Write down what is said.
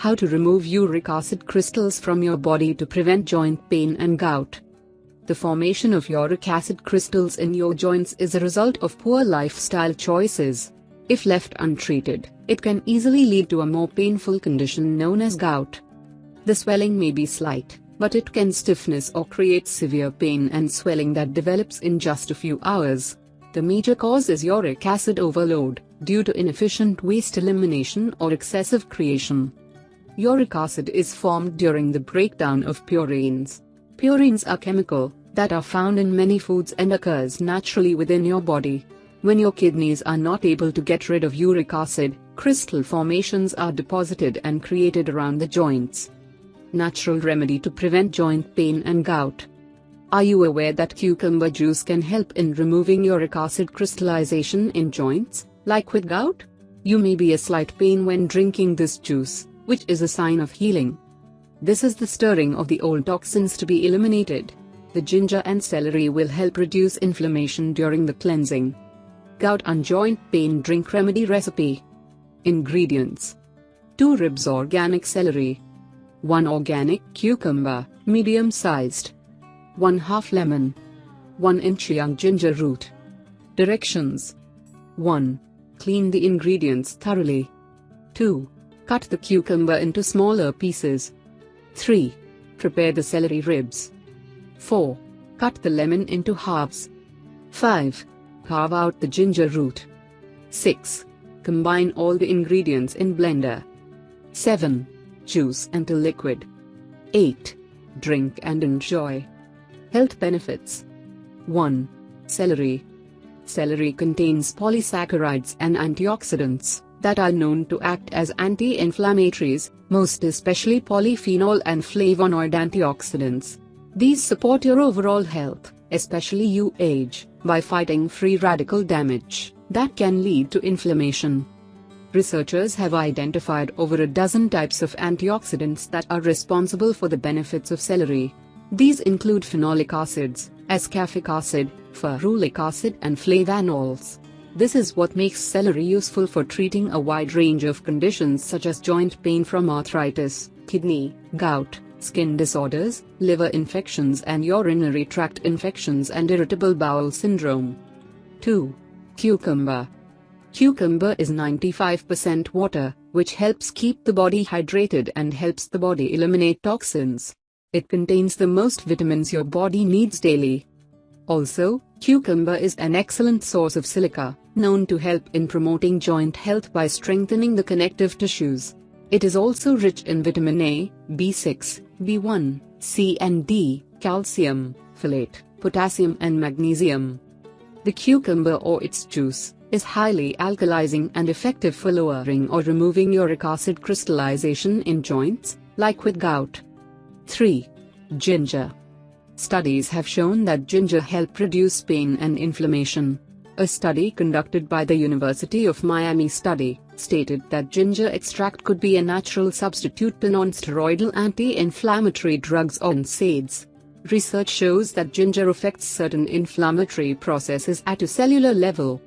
How to remove uric acid crystals from your body to prevent joint pain and gout. The formation of uric acid crystals in your joints is a result of poor lifestyle choices. If left untreated, it can easily lead to a more painful condition known as gout. The swelling may be slight, but it can stiffness or create severe pain and swelling that develops in just a few hours. The major cause is uric acid overload, due to inefficient waste elimination or excessive creation. Uric acid is formed during the breakdown of purines. Purines are chemical that are found in many foods and occurs naturally within your body. When your kidneys are not able to get rid of uric acid, crystal formations are deposited and created around the joints. Natural remedy to prevent joint pain and gout. Are you aware that cucumber juice can help in removing uric acid crystallization in joints, like with gout? You may be a slight pain when drinking this juice, which is a sign of healing. This is the stirring of the old toxins to be eliminated. The ginger and celery will help reduce inflammation during the cleansing. Gout and joint pain drink remedy recipe. Ingredients: 2 ribs organic celery, 1 organic cucumber, medium sized, 1/2 lemon, 1 inch young ginger root. Directions: 1. Clean the ingredients thoroughly. 2. Cut the cucumber into smaller pieces. 3. Prepare the celery ribs. 4. Cut the lemon into halves. 5. Carve out the ginger root. 6. Combine all the ingredients in blender. 7. Juice until liquid. 8. Drink and enjoy. Health benefits. 1. Celery. Celery contains polysaccharides and antioxidants that are known to act as anti-inflammatories, most especially polyphenol and flavonoid antioxidants. These support your overall health, especially you age, by fighting free radical damage that can lead to inflammation. Researchers have identified over a dozen types of antioxidants that are responsible for the benefits of celery. These include phenolic acids, ascorbic acid, ferulic acid and flavanols. This is what makes celery useful for treating a wide range of conditions such as joint pain from arthritis, kidney, gout, skin disorders, liver infections and urinary tract infections and irritable bowel syndrome. 2. Cucumber. Cucumber is 95% water, which helps keep the body hydrated and helps the body eliminate toxins. It contains the most vitamins your body needs daily. Also, cucumber is an excellent source of silica, known to help in promoting joint health by strengthening the connective tissues. It is also rich in vitamin A, B6, B1, C and D, calcium, folate, potassium and magnesium. The cucumber or its juice is highly alkalizing and effective for lowering or removing uric acid crystallization in joints, like with gout. 3. Ginger. Studies have shown that ginger helps reduce pain and inflammation. A study conducted by the University of Miami stated that ginger extract could be a natural substitute to non-steroidal anti-inflammatory drugs or NSAIDs. Research shows that ginger affects certain inflammatory processes at a cellular level,